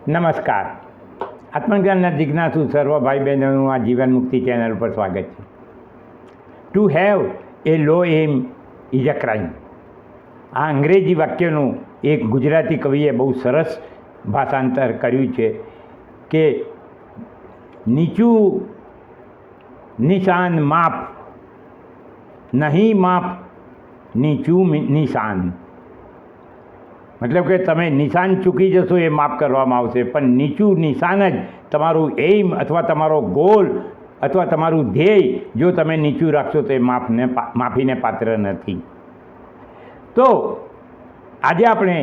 નમસ્કાર. આત્મજ્ઞાનના જિજ્ઞાસુ સર્વ ભાઈ બહેનોનું આ જીવન મુક્તિ ચેનલ પર સ્વાગત છે. To have a low aim is a crime. આ અંગ્રેજી વાક્યનું એક ગુજરાતી કવિએ બહુ સરસ ભાષાંતર કર્યું છે કે નીચું નિશાન માફ નહીં, માફ નીચું નિશાન. મતલબ કે તમે નિશાન ચૂકી જશો એ માફ કરવામાં આવશે, પણ નીચું નિશાન જ તમારું એઇમ અથવા તમારો ગોલ અથવા તમારું ધ્યેય જો તમે નીચું રાખશો તો એ માફીને પાત્ર નથી. તો આજે આપણે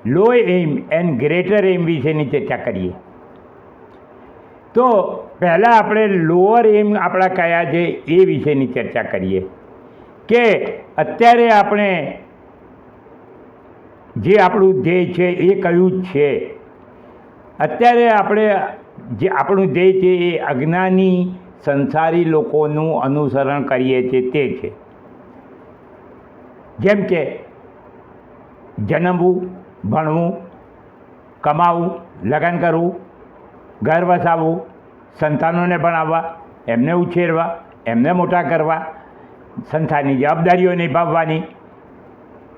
લો એઇમ એન્ડ ગ્રેટર એઇમ વિશેની ચર્ચા કરીએ. તો પહેલાં આપણે લોઅર એઇમ આપણા કયા છે એ વિશેની ચર્ચા કરીએ કે અત્યારે આપણે જે આપણું ધ્યેય છે એ કયું છે. અત્યારે આપણે જે આપણું ધ્યેય છે એ અજ્ઞાની સંસારી લોકોનું અનુસરણ કરીએ છીએ તે છે. જેમ કે જન્મવું, ભણવું, કમાવું, લગ્ન કરવું, ઘર વસાવવું, સંતાનોને ભણાવવા, એમને ઉછેરવા, એમને મોટા કરવા, સંસારની જવાબદારીઓ નિભાવવાની,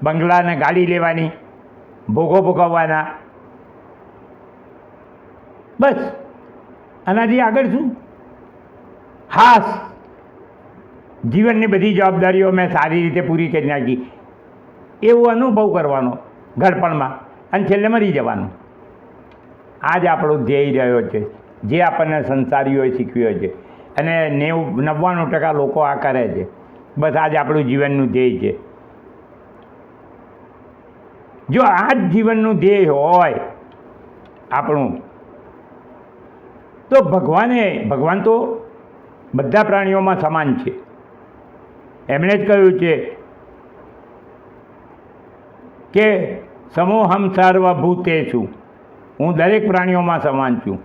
બંગલાને ગાડી લેવાની, ભોગો ભોગવવાના, બસ. આનાથી આગળ શું? હાસ જીવનની બધી જવાબદારીઓ મેં સારી રીતે પૂરી કરી નાખી એવો અનુભવ કરવાનો ઘડપણમાં, અને છેલ્લે મરી જવાનું. આ જ આપણો ધ્યેય રહ્યો છે, જે આપણને સંસારીઓએ શીખવ્યો છે, અને 99% લોકો આ કરે છે. બસ આ જ આપણું જીવનનું ધ્યેય છે. જો આ જ જીવનનું ધ્યેય હોય આપણું, તો ભગવાન તો બધા પ્રાણીઓમાં સમાન છે. એમણે જ કહ્યું છે કે સમોહમ સર્વભૂતેષુ, હું દરેક પ્રાણીઓમાં સમાન છું.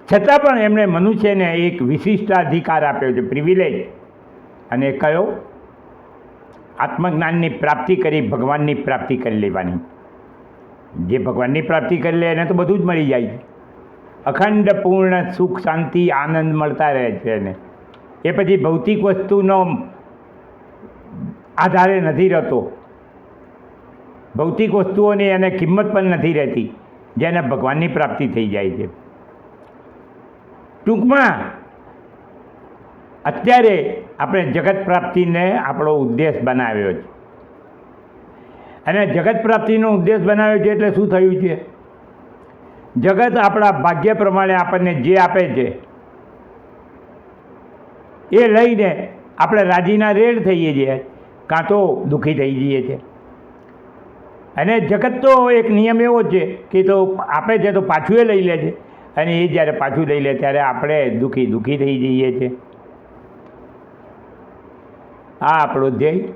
છતાં પણ એમણે મનુષ્યને એક વિશિષ્ટ અધિકાર આપ્યો છે, પ્રિવિલેજ. અને કયો? આત્મજ્ઞાનની પ્રાપ્તિ કરી ભગવાનની પ્રાપ્તિ કરી લેવાની. જે ભગવાનની પ્રાપ્તિ કરી લે એને તો બધું જ મળી જાય છે. અખંડ પૂર્ણ સુખ, શાંતિ, આનંદ મળતા રહે છે એને. એ પછી ભૌતિક વસ્તુનો આધારે નથી રહેતો. ભૌતિક વસ્તુઓની એને કિંમત પણ નથી રહેતી, જેને ભગવાનની પ્રાપ્તિ થઈ જાય છે. ટૂંકમાં અત્યારે આપણે જગત પ્રાપ્તિને આપણો ઉદ્દેશ બનાવ્યો છે. અને જગત પ્રાપ્તિનો ઉદ્દેશ બનાવ્યો છે એટલે શું થયું છે? જગત આપણા ભાગ્ય પ્રમાણે આપણને જે આપે છે એ લઈને આપણે રાજીના રેડ થઈએ છીએ, કાં તો દુઃખી થઈ જઈએ છીએ. અને જગત તો એક નિયમ એવો છે કે તો આપે છે તો પાછું એ લઈ લે છે, અને એ જ્યારે પાછું લઈ લે ત્યારે આપણે દુઃખી થઈ જઈએ છીએ. આ આપણો ધ્યેય.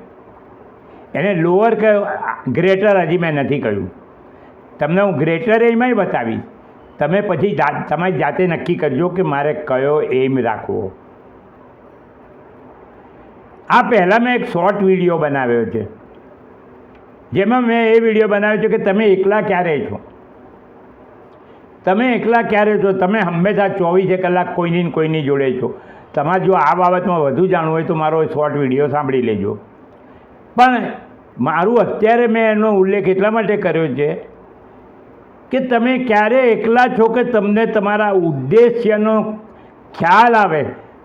એને લોઅર કહ્યું, ગ્રેટર હજી મેં નથી કહ્યું. તમને હું ગ્રેટર એમાંય બતાવીશ. તમે પછી તમારી જાતે નક્કી કરજો કે મારે કયો એમ રાખવો. આ પહેલાં મેં એક શોર્ટ વિડીયો બનાવ્યો છે, જેમાં મેં એ વિડીયો બનાવ્યો છે કે તમે એકલા ક્યારે છો. તમે એકલા ક્યારે છો? તમે હંમેશા 24 કલાક કોઈની જોડે છો. તમારે જો આ બાબતમાં વધુ જાણવું હોય તો મારો શોર્ટ વિડીયો સાંભળી લેજો. પણ મારું અત્યારે મેં એનો ઉલ્લેખ એટલા માટે કર્યો છે કે તમે ક્યારે એકલા છો કે તમને તમારા ઉદ્દેશ્યનો ખ્યાલ આવે,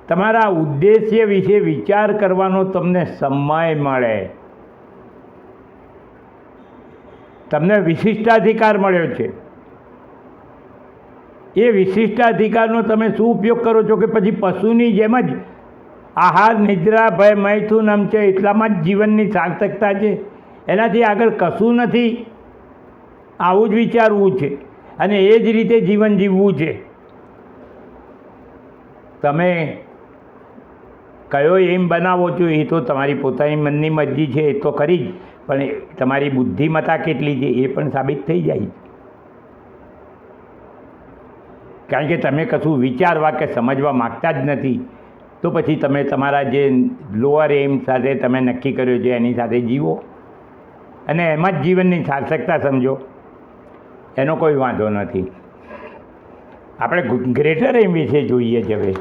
તમારા ઉદ્દેશ્ય વિશે વિચાર કરવાનો તમને સમય મળે. તમને વિશિષ્ટાધિકાર મળ્યો છે. એ વિશિષ્ટાધિકારનો તમે શું ઉપયોગ કરો છો? કે પછી પશુની જેમ જ આહાર, નિદ્રા, ભય, મૈથુન છે એટલામાં જ જીવનની સાર્થકતા છે, એનાથી આગળ કશું નથી. આવું જ વિચારવું છે અને એ જ રીતે જીવન જીવવું છે. તમે કયો એમ બનાવો છો એ તો તમારી પોતાની મનની મરજી છે, એ તો ખરી જ, પણ તમારી બુદ્ધિમત્તા કેટલી છે એ પણ સાબિત થઈ જાય. કારણ કે તમે કશું વિચારવા કે સમજવા માગતા જ નથી, તો પછી તમે તમારા જે લોઅર એમ સાથે તમે નક્કી કર્યો છે એની સાથે જીવો અને એમાં જ જીવનની સાર્થકતા સમજો. એનો કોઈ વાંધો નથી. આપણે ગ્રેટર એમ વિશે જોઈએ છે હવે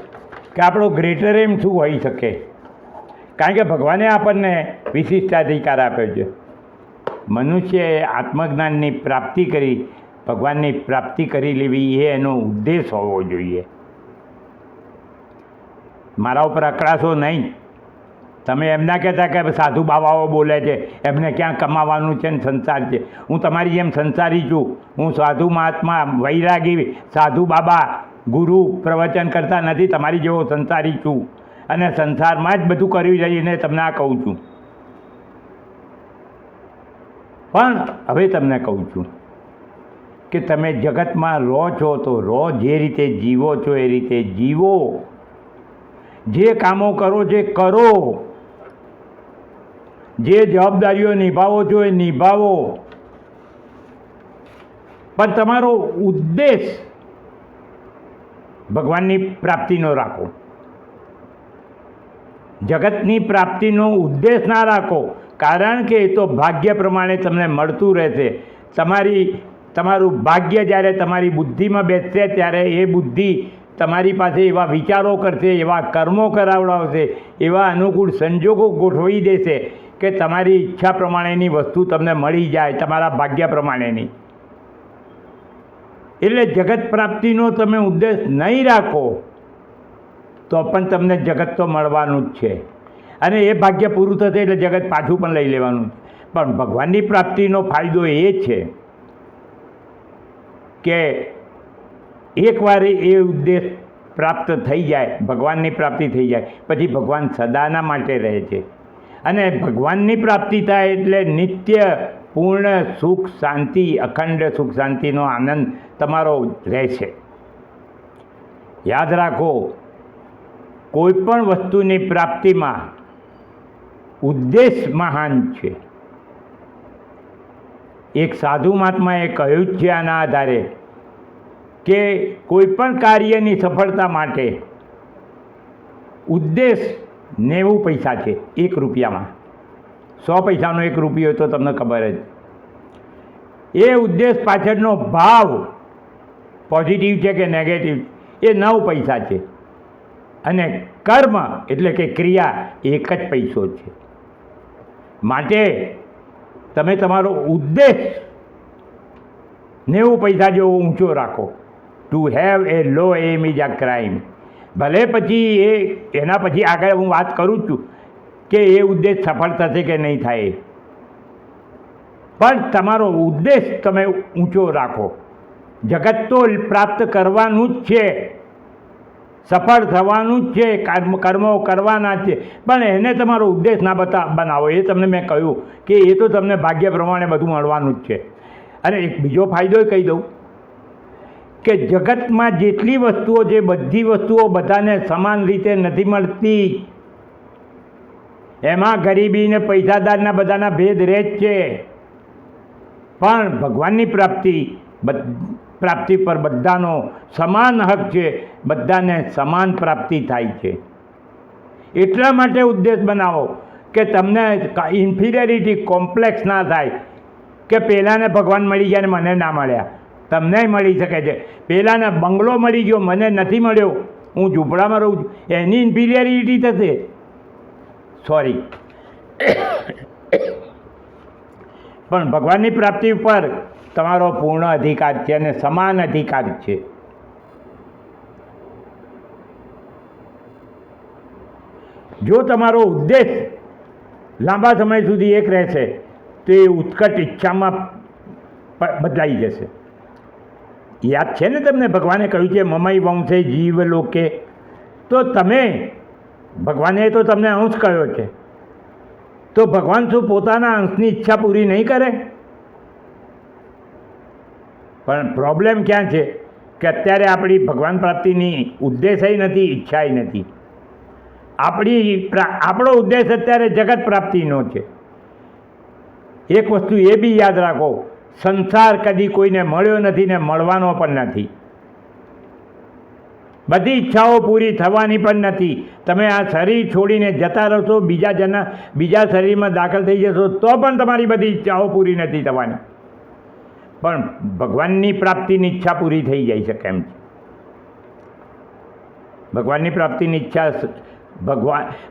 કે આપણો ગ્રેટર એમ શું હોઈ શકે. કારણ કે ભગવાને આપણને વિશિષ્ટાધિકાર આપ્યો છે. મનુષ્યએ આત્મજ્ઞાનની પ્રાપ્તિ કરી, ભગવાનની પ્રાપ્તિ કરી લેવી એ એનો ઉદ્દેશ હોવો જોઈએ. મારા ઉપર અકળાશો નહીં. તમે એમ ના કહેતા કે સાધુ બાબાઓ બોલે છે એમને ક્યાં કમાવાનું છે ને સંસાર છે. હું તમારી જેમ સંસારી છું. હું સાધુ મહાત્મા વૈરાગી સાધુ બાબા ગુરુ પ્રવચન કરતા નથી. તમારી જેવો સંસારી છું અને સંસારમાં જ બધું કરી રહીને તમને આ કહું છું. પણ હવે તમને કહું છું કે તમે જગતમાં રહો છો તો રહો, જે રીતે જીવો છો એ રીતે જીવો. જે કામો કરો છે કરો, જે જવાબદારીઓ નિભાવો છો એ નિભાવો, પણ તમારો ઉદ્દેશ ભગવાનની પ્રાપ્તિનો રાખો. જગતની પ્રાપ્તિનો ઉદ્દેશ ના રાખો, કારણ કે એ તો ભાગ્ય પ્રમાણે તમને મળતું રહેશે. તમારું ભાગ્ય જ્યારે તમારી બુદ્ધિમાં બેસશે ત્યારે એ બુદ્ધિ તમારી પાસે એવા વિચારો કરશે, એવા કર્મો કરાવડાવશે, એવા અનુકૂળ સંજોગો ગોઠવી દેશે કે તમારી ઈચ્છા પ્રમાણેની વસ્તુ તમને મળી જાય, તમારા ભાગ્ય પ્રમાણેની. એટલે જગત પ્રાપ્તિનો તમે ઉદ્દેશ નહીં રાખો તો પણ તમને જગત તો મળવાનું જ છે અને એ ભાગ્ય પૂરું થશે એટલે જગત પાછું પણ લઈ લેવાનું છે. પણ ભગવાનની પ્રાપ્તિનો ફાયદો એ છે કે એકવાર એ ઉદ્દેશ પ્રાપ્ત થઈ જાય, ભગવાનની પ્રાપ્તિ થઈ જાય, પછી ભગવાન સદાના માટે રહે છે. અને ભગવાનની પ્રાપ્તિ થાય એટલે નિત્ય પૂર્ણ સુખ શાંતિ, અખંડ સુખ શાંતિનો આનંદ તમારો રહેશે. યાદ રાખો, કોઈ પણ વસ્તુની પ્રાપ્તિમાં ઉદ્દેશ મહાન છે. એક સાધુ મહાત્માએ કહ્યું જ છે આના આધારે કે કોઈ પણ કાર્યની સફળતા માટે ઉદ્દેશ 90 પૈસા છે 1 રૂપિયામાં. 100 પૈસાનો 1 રૂપિયો તો તમને ખબર જ. એ ઉદ્દેશ પાછળનો ભાવ પોઝિટિવ છે કે નેગેટિવ એ 9 પૈસા છે. અને કર્મ એટલે કે ક્રિયા 1 જ પૈસો છે. માટે તમે તમારો ઉદ્દેશ 90 પૈસા જેવો ઊંચો રાખો. To have a low aim is a crime. ભલે પછી એના પછી આગળ હું વાત કરું છું કે એ ઉદ્દેશ સફળ થશે કે નહીં થાય, પણ તમારો ઉદ્દેશ તમે ઊંચો રાખો. જગત તો પ્રાપ્ત કરવાનું જ છે, સફળ થવાનું જ છે, કર્મો કરવાના જ છે, પણ એને તમારો ઉદ્દેશ ના બનાવો. એ તમને મેં કહ્યું કે એ તો તમને ભાગ્ય પ્રમાણે બધું મળવાનું જ છે. અને એક બીજો ફાયદો કહી દઉં કે જગતમાં જેટલી વસ્તુઓ છે બધી વસ્તુઓ બધાને સમાન રીતે નથી મળતી. એમાં ગરીબી ને પૈસાદારના બધાના ભેદ રહે જ છે, પણ ભગવાનની પ્રાપ્તિ પર બધાનો સમાન હક છે, બધાને સમાન પ્રાપ્તિ થાય છે. એટલા માટે ઉદ્દેશ બનાવો કે તમને ઇન્ફિરિયરિટી કોમ્પ્લેક્સ ના થાય કે પેલાને ભગવાન મળી ગયા ને મને ના મળ્યા. તમને મળી શકે છે. પેલાને બંગલો મળી ગયો, મને નથી મળ્યો, હું ઝૂંપડામાં રહું છું, એની ઇન્ફિરિયરિટી થશે. સોરી. પણ ભગવાનની પ્રાપ્તિ ઉપર તમારો પૂર્ણ અધિકાર છે અને સમાન અધિકાર છે. જો તમારો ઉદ્દેશ લાંબા સમય સુધી એક રહેશે તો એ ઉત્કટ ઈચ્છામાં બદલાઈ જશે. યાદ છે ને તમને ભગવાને કહ્યું છે મમઈ વંશે જીવ લોકે. તો તમે ભગવાને તો તમને અંશ કહ્યો છે, તો ભગવાન શું પોતાના અંશની ઈચ્છા પૂરી નહીં કરે? પણ પ્રોબ્લેમ ક્યાં છે કે અત્યારે આપણી ભગવાન પ્રાપ્તિની ઉદ્દેશય નથી, ઈચ્છાય નથી. આપણો ઉદ્દેશ અત્યારે જગત પ્રાપ્તિનો છે. એક વસ્તુ એ બી યાદ રાખો, સંસાર કદી કોઈને મળ્યો નથી ને મળવાનો પણ નથી. બધી ઈચ્છાઓ પૂરી થવાની પણ નથી. તમે આ શરીર છોડીને જતા રહેશો, બીજા શરીરમાં દાખલ થઈ જશો તો પણ તમારી બધી ઈચ્છાઓ પૂરી નથી થવાની. પણ ભગવાનની પ્રાપ્તિની ઈચ્છા પૂરી થઈ જાય છે કેમ છે? ભગવાનની પ્રાપ્તિની ઈચ્છા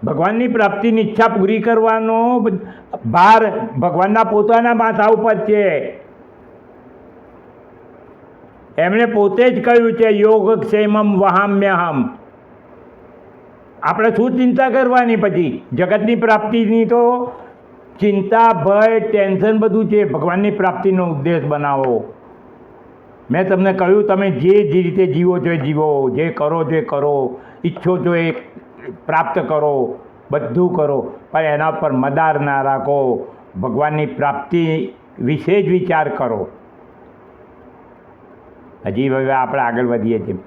ભગવાનની પ્રાપ્તિની ઈચ્છા પૂરી કરવાનો ભાર ભગવાનના પોતાના માથા ઉપર છે. એમણે પોતે જ કહ્યું છે યોગક્ષેમમ વહામ્યહમ. આપણે શું ચિંતા કરવાની પછી? જગતની પ્રાપ્તિની તો ચિંતા, ભય, ટેન્શન બધું છે. ભગવાનની પ્રાપ્તિનો ઉદ્દેશ બનાવો. મેં તમને કહ્યું તમે જે રીતે જીવો છો એ જીવો, જે કરો છો એ કરો, ઈચ્છો છો એ પ્રાપ્ત કરો, બધું કરો, પણ એના પર મદાર ના રાખો. ભગવાનની પ્રાપ્તિ વિશે જ વિચાર કરો. હજી હવે આપણે આગળ વધીએ છીએ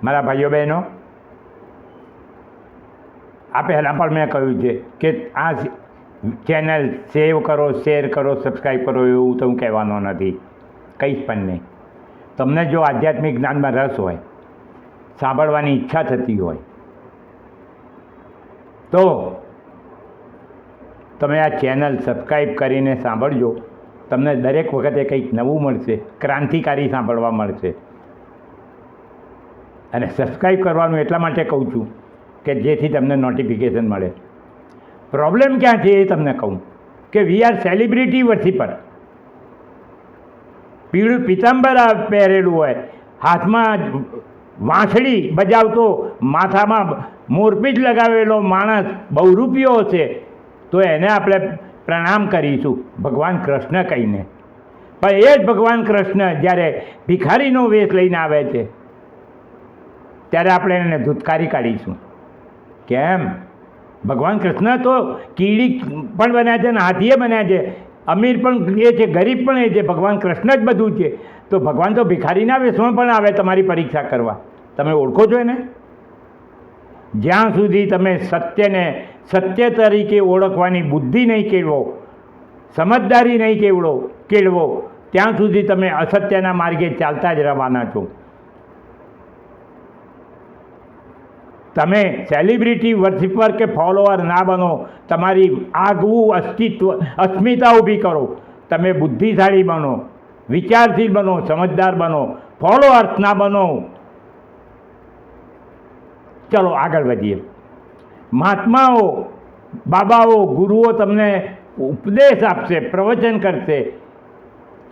મારા ભાઈઓ બહેનો. આ પહેલાં પણ મેં કહ્યું છે કે આ ચેનલ સેવ કરો, શેર કરો, સબસ્ક્રાઈબ કરો એવું તો હું કહેવાનો નથી, કંઈ પણ નહીં. તમને જો આધ્યાત્મિક જ્ઞાનમાં રસ હોય, સાંભળવાની ઈચ્છા થતી હોય તો તમે આ ચેનલ સબસ્ક્રાઈબ કરીને સાંભળજો. તમને દરેક વખતે કંઈક નવું મળશે, ક્રાંતિકારી સાંભળવા મળશે. અને સબસ્ક્રાઈબ કરવાનું એટલા માટે કહું છું કે જેથી તમને નોટિફિકેશન મળે. પ્રોબ્લેમ ક્યાં છે એ તમને કહું કે વી આર સેલિબ્રિટી વર્શિપર. પીળું પિતાંબર પહેરેલું હોય, હાથમાં વાંસળી બજાવતો, માથામાં મોરપીંછ લગાવેલો માણસ બહુરૂપિયો હશે તો એને આપણે પ્રણામ કરીશું ભગવાન કૃષ્ણ કહીને. પણ એ જ ભગવાન કૃષ્ણ જ્યારે ભિખારીનો વેશ લઈને આવે છે ત્યારે આપણે એને ધૂતકારી કાઢીશું. કેમ? ભગવાન કૃષ્ણ તો કીડી પણ બન્યા છે ને હાથીએ બન્યા છે, અમીર પણ એ છે, ગરીબ પણ એ છે. ભગવાન કૃષ્ણ જ બધું છે. તો ભગવાન તો ભિખારીના વેશમાં પણ આવે તમારી પરીક્ષા કરવા. તમે ઓળખો છો એને? જ્યાં સુધી તમે સત્યને સત્ય તરીકે ઓળખવાની બુદ્ધિ નહીં કેળવો, સમજદારી નહીં કેળવો ત્યાં સુધી તમે અસત્યના માર્ગે ચાલતા જ રહેવાના છો. તમે સેલિબ્રિટી વર્શિપર કે ફોલોઅર ના બનો. તમારી આગવું અસ્મિતા ઊભી કરો. તમે બુદ્ધિશાળી બનો, વિચારશીલ બનો, સમજદાર બનો, ફોલોઅર્સ ના બનો. ચલો આગળ વધીએ. મહાત્માઓ, બાબાઓ, ગુરુઓ તમને ઉપદેશ આપશે, પ્રવચન કરશે.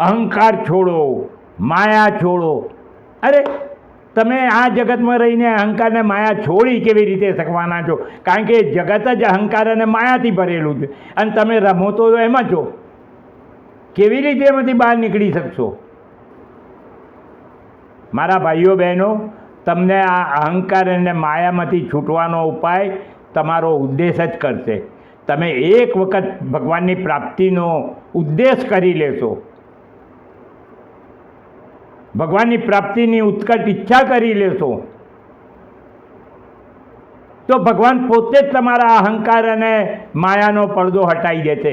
અહંકાર છોડો, માયા છોડો. અરે તમે આ જગતમાં રહીને અહંકારને માયા છોડી કેવી રીતે શકવાના છો? કારણ કે જગત જ અહંકાર અને માયાથી ભરેલું છે અને તમે રમો તો એમાં છો. કેવી રીતે એમાંથી બહાર નીકળી શકશો? મારા ભાઈઓ બહેનો, તમને આ અહંકાર અને માયામાંથી છૂટવાનો ઉપાય તમારો ઉદ્દેશ જ કરશે. તમે એક વખત ભગવાનની પ્રાપ્તિનો ઉદ્દેશ કરી લેશો, ભગવાનની પ્રાપ્તિની ઉત્કટ ઈચ્છા કરી લેશો તો ભગવાન પોતે જ તમારા અહંકાર અને માયાનો પડદો હટાવી દેશે.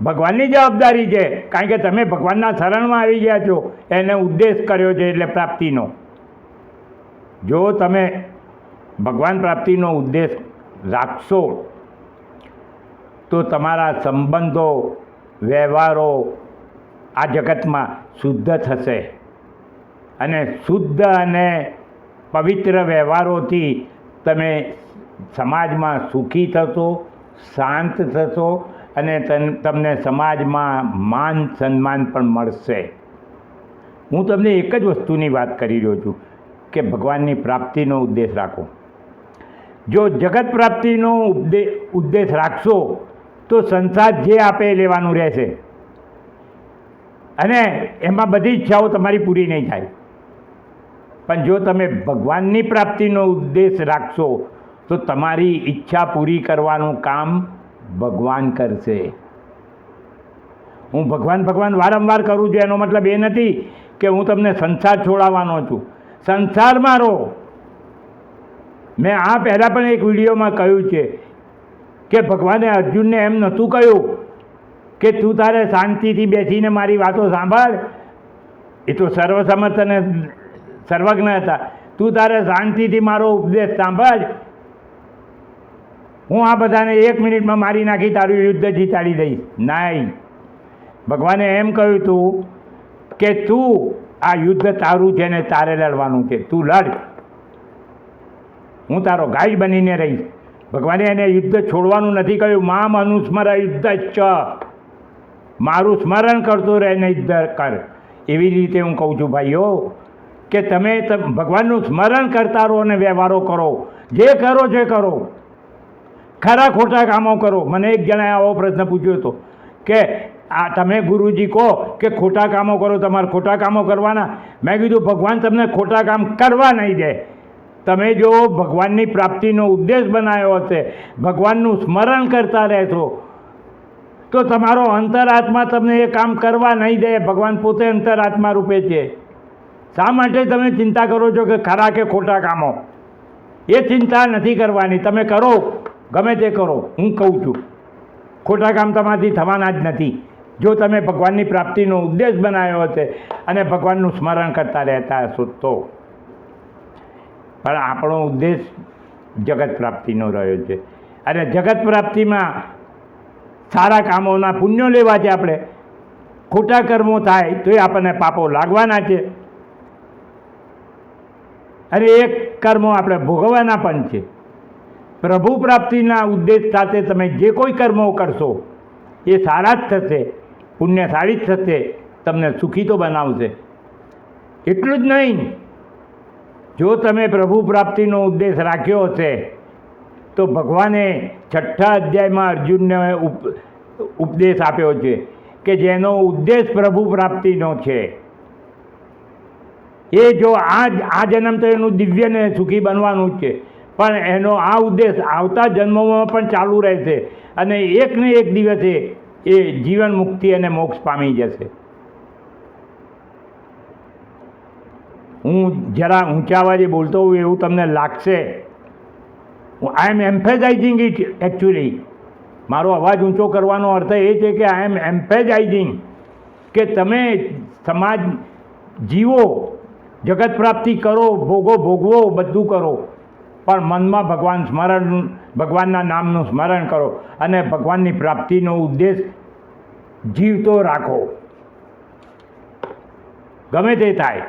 ભગવાનની જવાબદારી છે, કારણ કે તમે ભગવાનના શરણમાં આવી ગયા છો, એને ઉદ્દેશ કર્યો છે એટલે પ્રાપ્તિનો. જો તમે ભગવાન પ્રાપ્તિનો ઉદ્દેશ રાખશો તો તમારા સંબંધો, વ્યવહારો આ જગતમાં શુદ્ધ થશે અને શુદ્ધ અને પવિત્ર વ્યવહારોથી તમે સમાજમાં સુખી થશો, શાંત થશો અને તમને સમાજમાં માન સન્માન પણ મળશે. હું તમને એક જ વસ્તુની વાત કરી રહ્યો છું કે ભગવાનની પ્રાપ્તિનો ઉદ્દેશ રાખો. જો જગત પ્રાપ્તિનો ઉદ્દેશ રાખશો તો સંસાર જે આપે લેવાનું રહેશે અને એમાં બધી ઈચ્છાઓ તમારી પૂરી નહીં થાય. પણ જો તમે ભગવાનની પ્રાપ્તિનો ઉદ્દેશ રાખશો તો તમારી ઈચ્છા પૂરી કરવાનું કામ ભગવાન કરશે. હું ભગવાન વારંવાર કરું છું એનો મતલબ એ નથી કે હું તમને સંસાર છોડાવવાનો છું. સંસારમાં રહો. મેં આ પહેલાં પણ એક વિડીયોમાં કહ્યું છે કે ભગવાને અર્જુનને એમ નહોતું કહ્યું કે તું તારે શાંતિથી બેસીને મારી વાતો સાંભળ. એ તો સર્વસમર્થ અને સર્વજ્ઞ હતા. તું તારે શાંતિથી મારો ઉપદેશ સાંભળ, હું આ બધાને 1 મિનિટમાં મારી નાખી તારું યુદ્ધ જીતાડી દઈશ. નહીં, ભગવાને એમ કહ્યું હતું કે તું આ યુદ્ધ તારું છે ને તારે લડવાનું છે, તું લડ, હું તારો ગાઈડ બનીને રહીશ. ભગવાને એને યુદ્ધ છોડવાનું નથી કહ્યું. મામ અનુસ્મર યુદ્ધ ચ, મારું સ્મરણ કરતો રહે ને યુદ્ધ કર. એવી રીતે હું કહું છું ભાઈઓ કે તમે ભગવાનનું સ્મરણ કરતા રહો અને વ્યવહારો કરો, જે કરો છે કરો, ખરા ખોટા કામો કરો. મને એક જણાએ આવો પ્રશ્ન પૂછ્યો હતો કે આ તમે ગુરુજી કહો કે ખોટા કામો કરો, તમારે ખોટા કામો કરવાના. મેં કીધું ભગવાન તમને ખોટા કામ કરવા નહીં દે. તમે જો ભગવાનની પ્રાપ્તિનો ઉદ્દેશ બનાવ્યો હશે, ભગવાનનું સ્મરણ કરતા રહેશો, તો તમારો અંતરાત્મા તમને એ કામ કરવા નહીં દે. ભગવાન પોતે અંતરાત્મા રૂપે છે. શા માટે તમે ચિંતા કરો છો કે ખરા કે ખોટા કામો? એ ચિંતા નથી કરવાની. તમે કરો, ગમે તે કરો. હું કહું છું ખોટા કામ તમારાથી થવાના જ નથી જો તમે ભગવાનની પ્રાપ્તિનો ઉદ્દેશ બનાવ્યો હશે અને ભગવાનનું સ્મરણ કરતા રહેતા હશો તો. પણ આપણો ઉદ્દેશ જગત પ્રાપ્તિનો રહ્યો છે અને જગત પ્રાપ્તિમાં સારા કામોના પુણ્યો લેવા છે. આપણે ખોટા કર્મો થાય તો એ આપણને પાપો લાગવાના છે અને એ કર્મો આપણે ભોગવવાના પણ છે. પ્રભુ પ્રાપ્તિના ઉદ્દેશ સાથે તમે જે કોઈ કર્મો કરશો એ સારા જ થશે, પુણ્યશાળી જ થશે, તમને સુખી તો બનાવશે. એટલું જ નહીં, જો તમે પ્રભુ પ્રાપ્તિનો ઉદ્દેશ રાખ્યો હશે તો ભગવાને 6થા અધ્યાયમાં અર્જુનને ઉપદેશ આપ્યો છે કે જેનો ઉદ્દેશ પ્રભુ પ્રાપ્તિનો છે એ જો આ જન્મ તો એનું દિવ્યને સુખી બનવાનું જ છે, પણ એનો આ ઉદ્દેશ આવતા જન્મોમાં પણ ચાલુ રહેશે અને એક ને એક દિવસે એ જીવન મુક્તિ અને મોક્ષ પામી જશે. હું જરા ઊંચા અવાજે બોલતો હોઉં એવું તમને લાગશે. આઈ એમ એમ્ફેસાઇઝિંગ ઇટ એકચ્યુઅલી. મારો અવાજ ઊંચો કરવાનો અર્થ એ છે કે આઈ એમ એમ્ફેસાઇઝિંગ કે તમે સમાજ જીવો, જગત પ્રાપ્તિ કરો, ભોગવો, બધું કરો, પણ મનમાં ભગવાન સ્મરણ, ભગવાનના નામનું સ્મરણ કરો અને ભગવાનની પ્રાપ્તિનો ઉદ્દેશ જીવતો રાખો. ગમે તે થાય.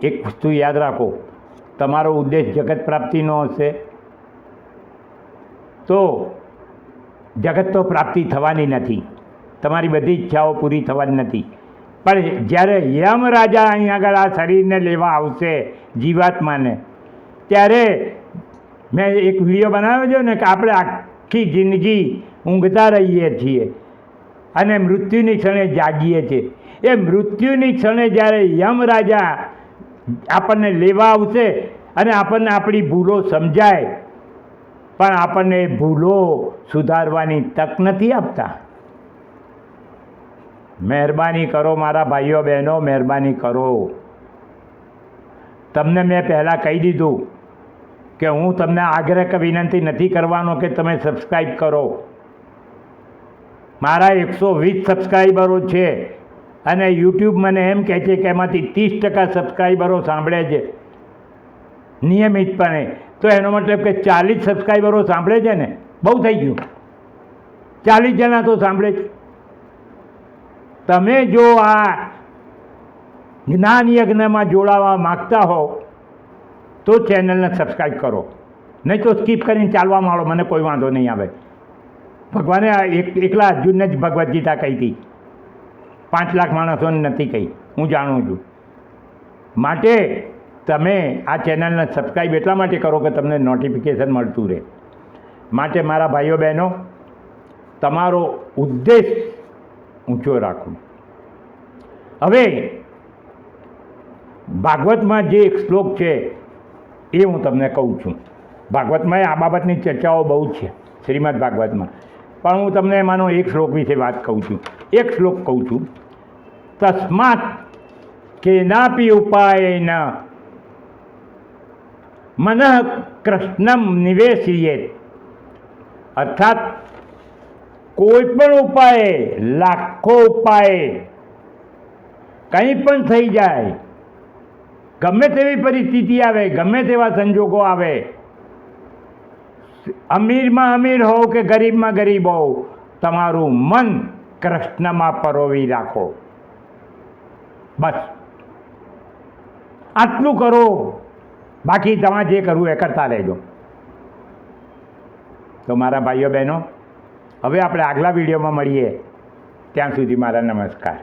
એક વસ્તુ યાદ રાખો, તમારો ઉદ્દેશ જગત પ્રાપ્તિનો હશે તો જગત તો પ્રાપ્તિ થવાની નથી, તમારી બધી ઈચ્છાઓ પૂરી થવાની નથી. પણ જ્યારે યમ રાજા અહીં આગળ આ શરીરને લેવા આવશે, જીવાત્માને, ત્યારે મેં એક વિડીયો બનાવ્યો છે ને કે આપણે આખી જિંદગી ઊંઘતા રહીએ છીએ અને મૃત્યુની ક્ષણે જાગીએ છીએ. એ મૃત્યુની ક્ષણે જ્યારે યમ રાજા આપણને લેવા આવશે અને આપણને આપણી ભૂલો સમજાય, પણ આપણને એ ભૂલો સુધારવાની તક નથી આપતા. મહેરબાની કરો મારા ભાઈઓ બહેનો, મહેરબાની કરો. તમને મેં પહેલાં કહી દીધું કે હું તમને આગ્રહ કે વિનંતી નથી કરવાનો કે તમે સબસ્ક્રાઈબ કરો. મારા 120 સબસ્ક્રાઈબરો છે અને યુટ્યુબ મને એમ કહે છે કે એમાંથી 30% સબસ્ક્રાઈબરો સાંભળે છે નિયમિતપણે. તો એનો મતલબ કે 40 સબસ્ક્રાઈબરો સાંભળે છે ને, બહુ થઈ ગયું. 40 જણા તો સાંભળે છે. તમે જો આ જ્ઞાન યજ્ઞમાં જોડાવા માગતા હો તો ચેનલને સબસ્ક્રાઈબ કરો, નહીં તો સ્કીપ કરીને ચાલવા માંડો, મને કોઈ વાંધો નહીં આવે. ભગવાને એકલા અર્જુનને જ ભગવદ્ ગીતા કહી હતી, 5 લાખ માણસોને નથી કહી, હું જાણું છું. માટે તમે આ ચેનલને સબસ્ક્રાઈબ એટલા માટે કરો કે તમને નોટિફિકેશન મળતું રહે. માટે મારા ભાઈઓ બહેનો, તમારો ઉદ્દેશ ઊંચો રાખો. હવે ભાગવતમાં જે એક શ્લોક છે એ હું તમને કહું છું. ભાગવતમાં આ બાબતની ચર્ચાઓ બહુ છે શ્રીમદ ભાગવતમાં, પણ હું તમને એમાંનો એક શ્લોક વિશે વાત કહું છું. એક શ્લોક કહું છું, તસ્માત કેનાપી ઉપાયેન મનઃ કૃષ્ણમ નિવેશિયેત. અર્થાત કોઈ પણ ઉપાય, લાખો ઉપાય, કંઈ પણ થઈ જાય, ગમે તેવી પરિસ્થિતિ આવે, ગમે તેવા સંજોગો આવે, અમીરમાં અમીર હોવ કે ગરીબમાં ગરીબ હોવ, તમારું મન કૃષ્ણમાં પરોવી રાખો. બસ આટલું કરો, બાકી તમારે જે કરવું એ કરતા રહેજો. તો મારા ભાઈઓ બહેનો, હવે આપણે આગલા વિડીયોમાં મળીએ. ત્યાં સુધી મારા નમસ્કાર.